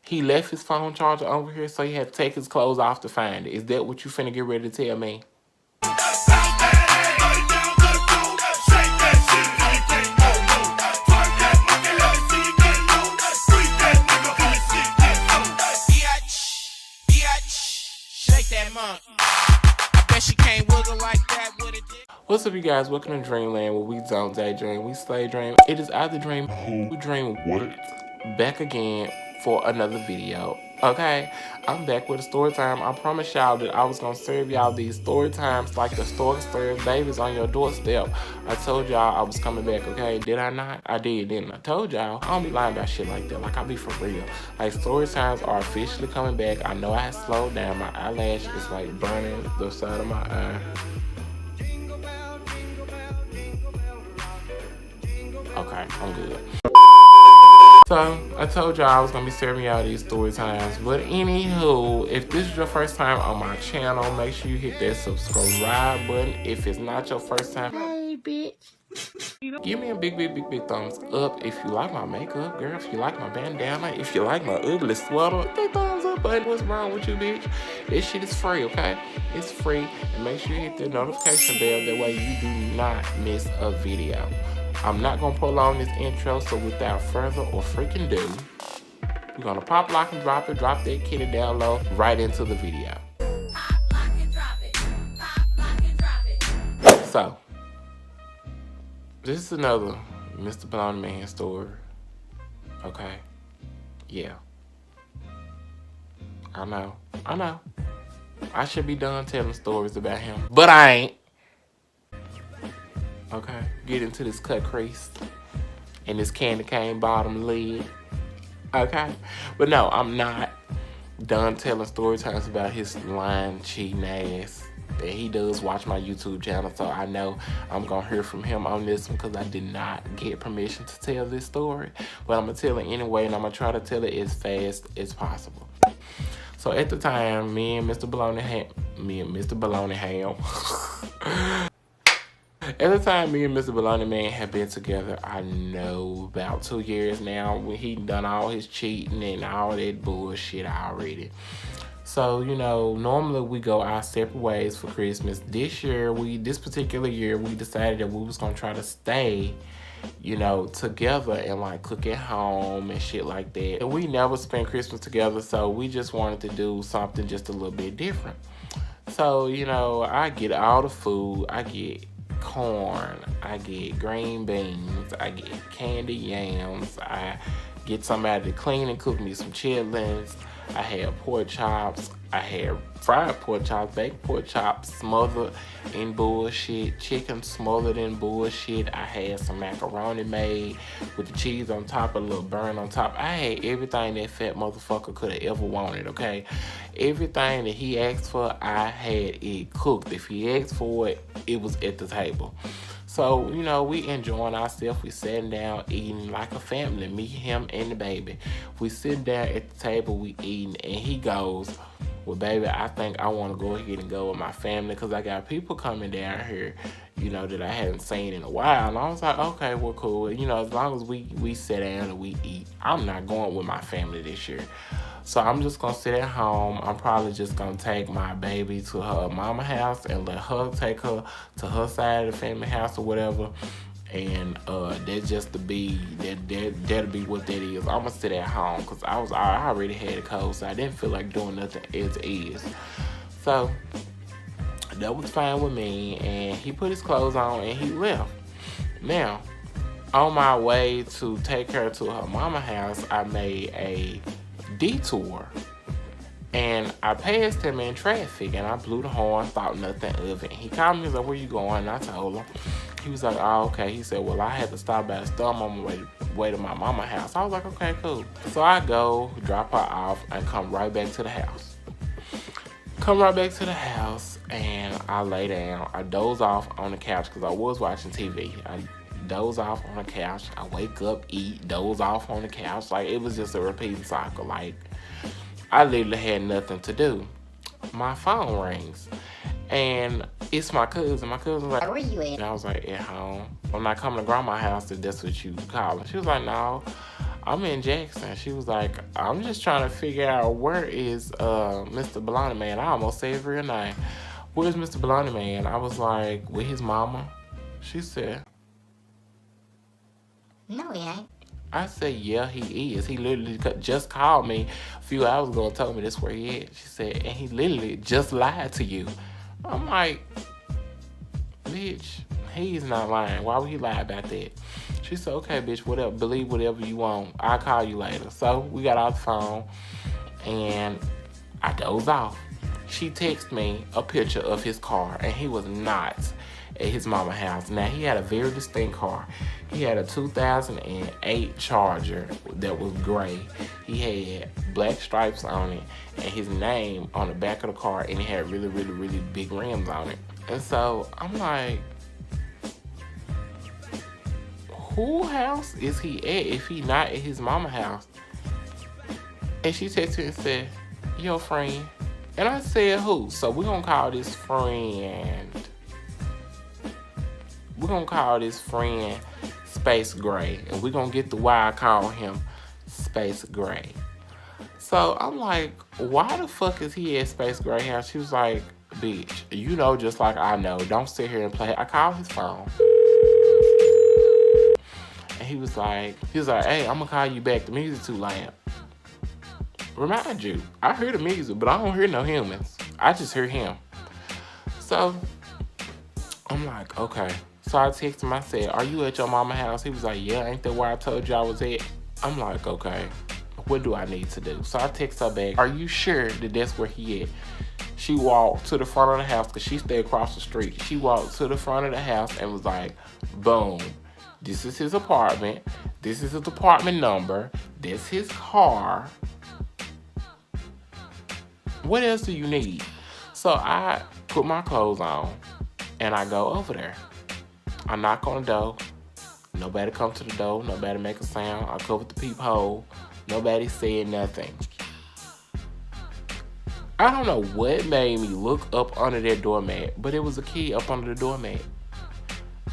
He left his phone charger over here, so he had to take his clothes off to find it. Is that what you finna get ready to tell me? What's up, you guys? Welcome to Dreamland, where we don't daydream, we slay dream. It is I, the dream, who dream what? Back again for another video. Okay, I'm back with a story time. I promised y'all that I was gonna serve y'all these story times like the store serves babies on your doorstep. I told y'all I was coming back, okay? Did I not? I did, didn't I? Told y'all. I don't be lying about shit like that. Like, I be for real. Like, story times are officially coming back. I know I had slowed down. My eyelash is like burning the side of my eye. Okay, I'm good. So, I told y'all I was going to be serving y'all these story times. But anywho, if this is your first time on my channel, make sure you hit that subscribe button. If it's not your first time, hey, bitch. Give me a big thumbs up if you like my makeup, girl. If you like my bandana, if you like my ugly sweater, big thumbs up button. What's wrong with you, bitch? This shit is free, okay? It's free. And make sure you hit the notification bell. That way you do not miss a video. I'm not going to prolong this intro, so without further or freaking ado, we're going to pop, lock, and drop it, drop that kitty down low, right into the video. Pop, lock, and drop it. Pop, lock, and drop it. So, this is another Mr. Bologna Man story, okay? Yeah. I know. I should be done telling stories about him, but I ain't. Okay, get into this cut crease and this candy cane bottom lid. Okay, but no, I'm not done telling story times about his lying, cheating ass. And he does watch my YouTube channel, so I know I'm gonna hear from him on this one because I did not get permission to tell this story. But I'm gonna tell it anyway, and I'm gonna try to tell it as fast as possible. So at the time, me and Mr. Bologna Ham. At the time, me and Mr. Bologna Man have been together, I know, about 2 years now. He done all his cheating and all that bullshit already. So, you know, normally we go our separate ways for Christmas. This particular year, we decided that we was gonna try to stay, you know, together and like cook at home and shit like that. And we never spent Christmas together, so we just wanted to do something just a little bit different. So, you know, I get all the food. I get corn, I get green beans, I get candy yams, I get somebody to clean and cook me some chitlins. I had pork chops, I had fried pork chops, baked pork chops, smothered in bullshit, chicken smothered in bullshit. I had some macaroni made with the cheese on top, a little burn on top. I had everything that fat motherfucker could have ever wanted, okay? Everything that he asked for, I had it cooked. If he asked for it, it was at the table. So, you know, we enjoying ourselves. We sitting down eating like a family, me, him, and the baby. We sit down at the table, we eating, and he goes, well, baby, I think I want to go ahead and go with my family because I got people coming down here, you know, that I haven't seen in a while. And I was like, okay, well, cool. You know, as long as we sit down and we eat, I'm not going with my family this year. So I'm just going to sit at home. I'm probably just going to take my baby to her mama house and let her take her to her side of the family house or whatever. And that's just to be, that'll be what that is. I'm going to sit at home because I already had a cold, so I didn't feel like doing nothing as is. So that was fine with me, and he put his clothes on and he left. Now, on my way to take her to her mama house, I made a detour and I passed him in traffic and I blew the horn, thought nothing of it. He called me, he was like, where you going? And I told him. He was like, oh, okay. He said, well, I had to stop by a store on my way to my mama house. I was like, okay, cool. So I go, drop her off, and come right back to the house. And I lay down. I doze off on the couch because I was watching TV. I doze off on the couch. I wake up, eat, doze off on the couch. Like, it was just a repeating cycle. Like, I literally had nothing to do. My phone rings. And it's my cousin. My cousin was like, where you at? And I was like, at home. I'm not coming to grandma's house if that's what you call it. She was like, no, I'm in Jackson. She was like, I'm just trying to figure out where is Mr. Bologna Man. I almost said his real name. Where's Mr. Bologna Man? I was like, with his mama. She said, no, he ain't. I said, yeah, he is. He literally just called me a few hours ago and told me this where he is. She said, and he literally just lied to you. I'm like, bitch, he's not lying. Why would he lie about that? She said, okay, bitch, whatever. Believe whatever you want. I'll call you later. So we got off the phone, and I dozed off. She texted me a picture of his car, and he was not at his mama's house. Now, he had a very distinct car. He had a 2008 Charger that was gray. He had black stripes on it, and his name on the back of the car, and it had really, really, really big rims on it. And so I'm like, whose house is he at if he not at his mama's house? And she texted me and said, your friend. And I said, who? So we're going to call this friend. We're going to call this friend Space Gray. And we're going to get the why I call him Space Gray. So I'm like, why the fuck is he at Space Gray house? She was like, bitch, you know just like I know. Don't sit here and play. I called his phone. And he was like, hey, I'm going to call you back. The music's too loud. Remind you, I hear the music, but I don't hear no humans. I just hear him. So I'm like, okay. So I texted him, I said, are you at your mama's house? He was like, yeah, ain't that where I told you I was at? I'm like, okay, what do I need to do? So I text her back, are you sure that that's where he at? She walked to the front of the house because she stayed across the street. She walked to the front of the house and was like, boom, this is his apartment. This is his apartment number. This his car. What else do you need? So I put my clothes on and I go over there. I knock on the door. Nobody come to the door. Nobody make a sound. I cover the peephole. Nobody said nothing. I don't know what made me look up under that doormat, but it was a key up under the doormat.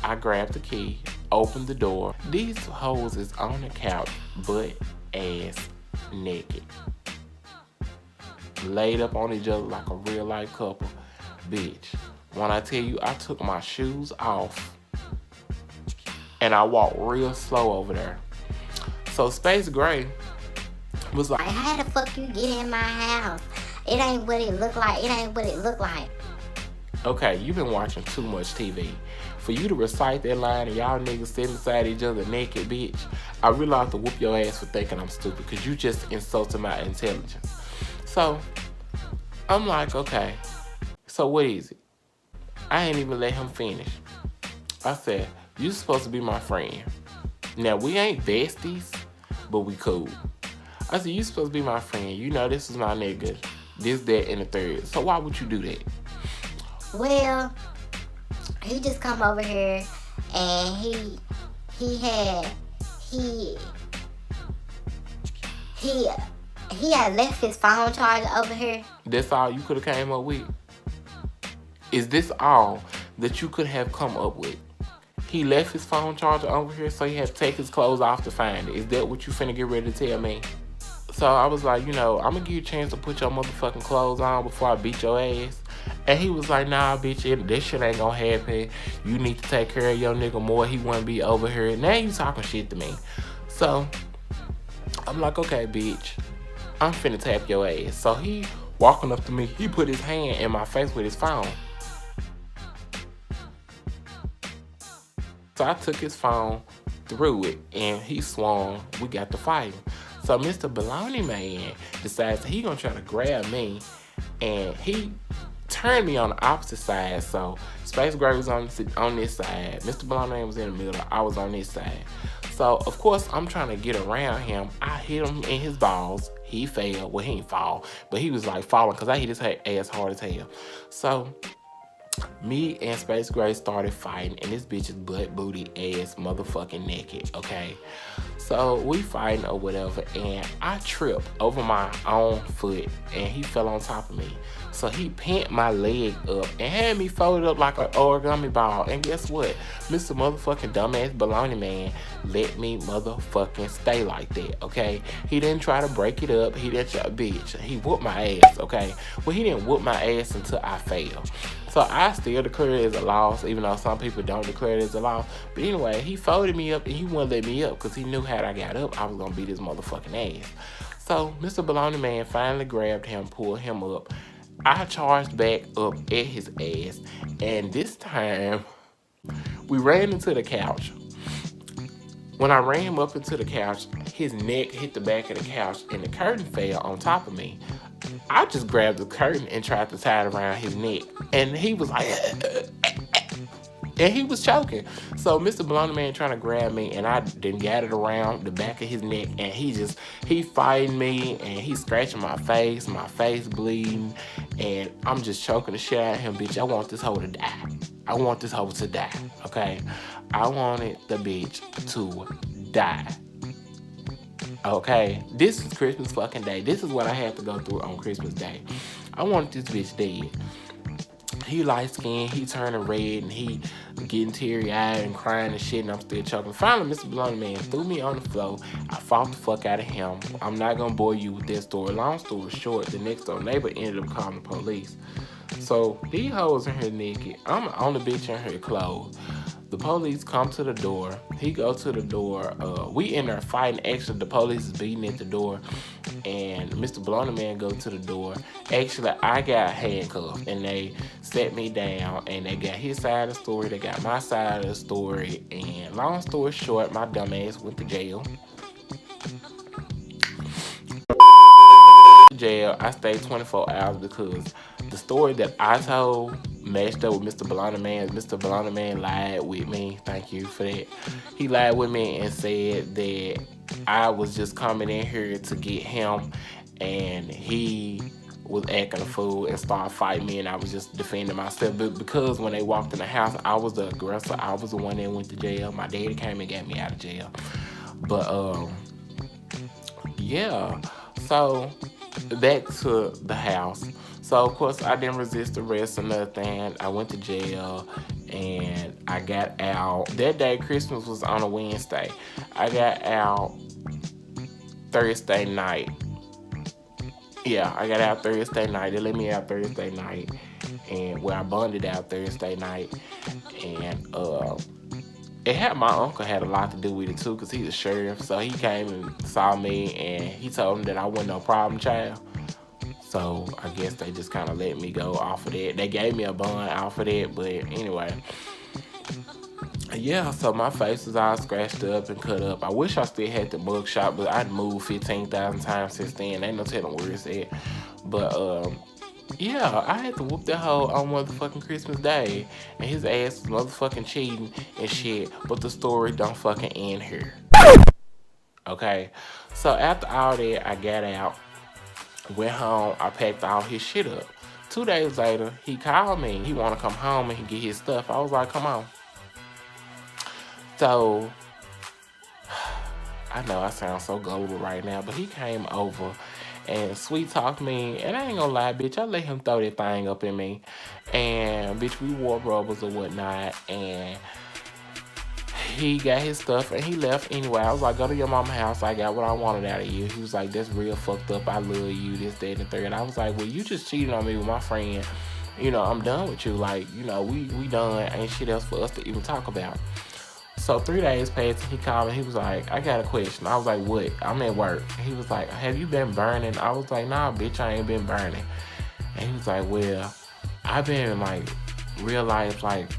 I grabbed the key, opened the door. These hoes is on the couch, butt ass naked. Laid up on each other like a real life couple. Bitch, when I tell you I took my shoes off and I walked real slow over there. So Space Gray was like, how the fuck you get in my house? It ain't what it look like. It ain't what it look like. Okay, you've been watching too much TV. For you to recite that line and y'all niggas sitting beside each other naked, bitch, I really have to whoop your ass for thinking I'm stupid because you just insulted my intelligence. So, I'm like, okay, so what is it? I ain't even let him finish. I said, you supposed to be my friend. Now, we ain't besties, but we cool. I said, you supposed to be my friend. You know this is my nigga. This, that, and the third. So why would you do that? Well, he just come over here and he had left his phone charger over here. That's all you could have came up with? Is this all that you could have come up with? He left his phone charger over here, so he had to take his clothes off to find it. Is that what you finna get ready to tell me? So I was like, you know, I'm gonna give you a chance to put your motherfucking clothes on before I beat your ass. And he was like, nah, bitch, this shit ain't gonna happen. You need to take care of your nigga more. He wouldn't be over here. Now you talking shit to me. So I'm like, okay, bitch, I'm finna tap your ass. So he walking up to me, he put his hand in my face with his phone. So I took his phone, threw it, and he swung. We got to fighting. So Mr. Bologna Man decides he gonna try to grab me, and he turned me on the opposite side. So Space Gray was on this side. Mr. Bologna Man was in the middle. I was on this side. So of course I'm trying to get around him. I hit him in his balls. He fell. Well, he didn't fall, but he was like falling because I hit his ass hard as hell. So me and Space Gray started fighting, and this bitch is butt booty ass motherfucking naked, okay? So we fighting or whatever, and I tripped over my own foot, and he fell on top of me. So he pinned my leg up and had me folded up like an origami ball. And guess what? Mr. Motherfucking Dumbass Bologna Man let me motherfucking stay like that, okay? He didn't try to break it up. He didn't try, bitch. He whooped my ass, okay? Well, he didn't whoop my ass until I failed. So I still declare it as a loss, even though some people don't declare it as a loss. But anyway, he folded me up and he wouldn't let me up because he knew had I got up, I was going to beat his motherfucking ass. So Mr. Bologna Man finally grabbed him, pulled him up. I charged back up at his ass, and this time we ran into the couch. When I ran him up into the couch, his neck hit the back of the couch and the curtain fell on top of me. I just grabbed the curtain and tried to tie it around his neck, and he was like, and he was choking. So Mr. Bologna Man trying to grab me, and I then got it around the back of his neck, and he fighting me, and he scratching my face bleeding, and I'm just choking the shit out of him. Bitch, I want this hoe to die. I want this hoe to die, okay? I wanted the bitch to die. Okay, this is Christmas fucking day. This is what I had to go through on Christmas Day. I wanted this bitch dead. He light skinned, he turning red, and he getting teary eyed and crying and shit, and I'm still choking. Finally, Mr. Bologna Man threw me on the floor. I fought the fuck out of him. I'm not gonna bore you with that story. Long story short, the next door neighbor ended up calling the police. So these hoes in here naked. I'm the only bitch in here clothed. The police come to the door. He go to the door. We in there fighting. Actually, the police is beating at the door. And Mr. Bologna Man go to the door. Actually, I got handcuffed. And they set me down. And they got his side of the story. They got my side of the story. And long story short, my dumb ass went to jail. I stayed 24 hours because the story that I told matched up with Mr. Bologna Man. Mr. Bologna Man lied with me. Thank you for that. He lied with me and said that I was just coming in here to get him, and he was acting a fool and started fighting me, and I was just defending myself. But because when they walked in the house, I was the aggressor. I was the one that went to jail. My daddy came and got me out of jail. But yeah. So back to the house. So of course I didn't resist arrest or nothing. I went to jail and I got out. That day Christmas was on a Wednesday. I got out Thursday night. Yeah, I got out Thursday night. They let me out Thursday night, and I bonded out Thursday night, and it had my uncle had a lot to do with it too, cause he's a sheriff. So he came and saw me, and he told him that I wasn't no problem child. So I guess they just kind of let me go off of that. They gave me a bond off of that, but anyway. Yeah, so my face was all scratched up and cut up. I wish I still had the mug shot, but I'd moved 15,000 times since then. Ain't no telling where it's at. But yeah, I had to whoop that hoe on motherfucking Christmas Day, and his ass was motherfucking cheating and shit. But the story don't fucking end here. Okay, so after all that, I got out, went home, I packed all his shit up. 2 days later, he called me. He want to come home and get his stuff. I was like, come on. So, I know I sound so gullible right now, but he came over and sweet talked me, and I ain't gonna lie, bitch, I let him throw that thing up in me, and bitch, we wore rubbers or whatnot, and he got his stuff and he left anyway. I was like, go to your mama's house, I got what I wanted out of you. He was like, that's real fucked up, I love you, this, that, and the third. I was like, well, you just cheated on me with my friend, you know, I'm done with you, like, you know, we done, ain't shit else for us to even talk about. So 3 days passed and he called me. He was like, I got a question. I was like, what? I'm at work. He was like, have you been burning? I was like, nah, bitch, I ain't been burning. And he was like, well, I've been like real life, like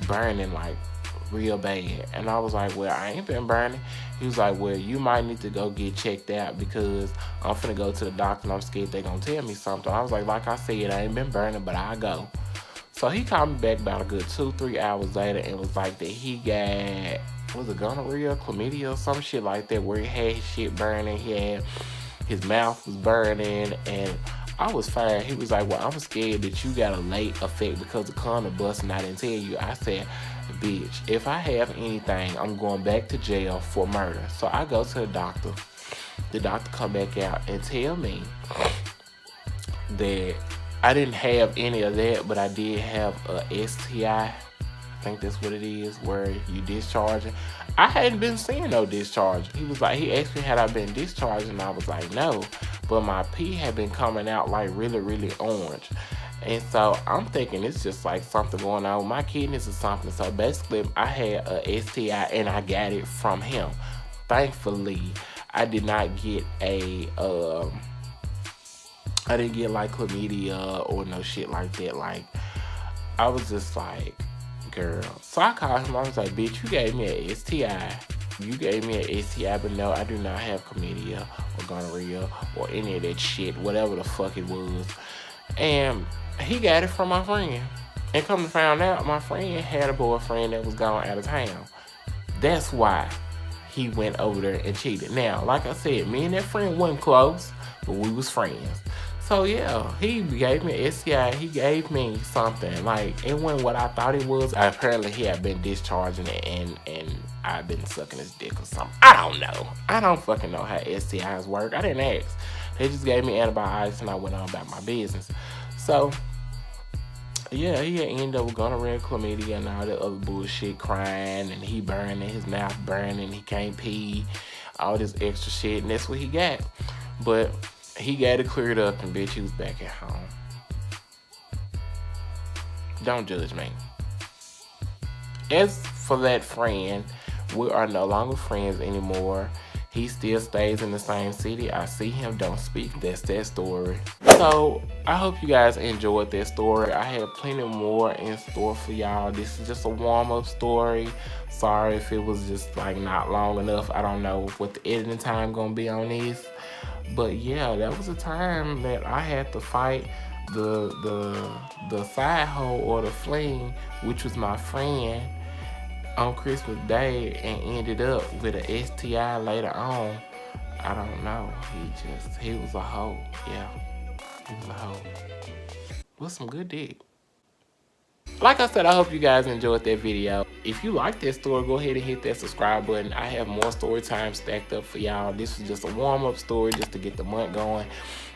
burning like real bad. And I was like, well, I ain't been burning. He was like, well, you might need to go get checked out because I'm finna go to the doctor and I'm scared they gonna tell me something. I was like I said, I ain't been burning, but I'll go. So he called me back about a good 2-3 hours later and was like that he got, was it gonorrhea, chlamydia, or some shit like that, where he had his shit burning, his mouth was burning, and I was fine. He was like, well, I'm scared that you got a late effect because the condom busting. I didn't tell you. I said, bitch, if I have anything, I'm going back to jail for murder. So I go to the doctor. The doctor come back out and tell me that I didn't have any of that, but I did have a STI. I think that's what it is, where you discharging. I hadn't been seeing no discharge. He asked me had I been discharged, and I was like, no. But my pee had been coming out like really, really orange. And so I'm thinking it's just like something going on with my kidneys or something. So basically I had a STI and I got it from him. Thankfully, I did not get I didn't get like chlamydia or no shit like that. Like, I was just like, girl. So I called him. I was like, bitch, you gave me a STI. You gave me a STI, but no, I do not have chlamydia or gonorrhea or any of that shit, whatever the fuck it was. And he got it from my friend. And come to find out, my friend had a boyfriend that was gone out of town. That's why he went over there and cheated. Now, like I said, me and that friend wasn't close, but we was friends. So yeah, he gave me an STI. He gave me something. Like, it wasn't what I thought it was. Apparently he had been discharging it and I've been sucking his dick or something. I don't know. I don't fucking know how STIs work. I didn't ask. They just gave me antibiotics and I went on about my business. So yeah, he had ended up with gonorrhea, chlamydia, and all that other bullshit, crying, and he burning, his mouth burning, he can't pee, all this extra shit, and that's what he got. But he got it cleared up, and bitch, he was back at home. Don't judge me. As for that friend, we are no longer friends anymore. He still stays in the same city. I see him, don't speak. That's that story. So I hope you guys enjoyed that story. I have plenty more in store for y'all. This is just a warm-up story. Sorry if it was just like not long enough. I don't know what the editing time gonna be on this. But yeah, that was a time that I had to fight the Sidehoe or the fling, which was my friend, on Christmas Day, and ended up with a STI later on. I don't know. He was a hoe. Yeah, he was a hoe. With some good dick. Like I said, I hope you guys enjoyed that video. If you like that story, go ahead and hit that subscribe button. I have more story time stacked up for y'all. This is just a warm-up story just to get the month going.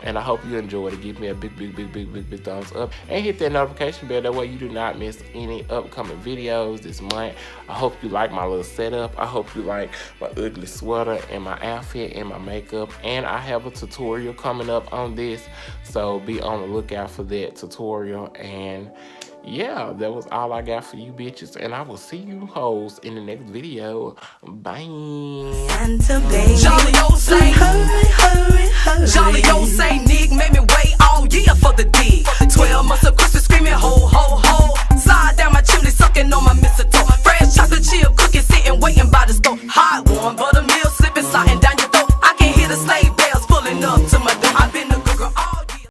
And I hope you enjoyed it. Give me a big thumbs up. And hit that notification bell. That way you do not miss any upcoming videos this month. I hope you like my little setup. I hope you like my ugly sweater and my outfit and my makeup. And I have a tutorial coming up on this. So be on the lookout for that tutorial. And yeah, that was all I got for you bitches, and I will see you hoes in the next video. Bye. Santa baby, Jolly old say, hurry, hurry, hurry. Jolly old say, Nick made me wait all year for the D.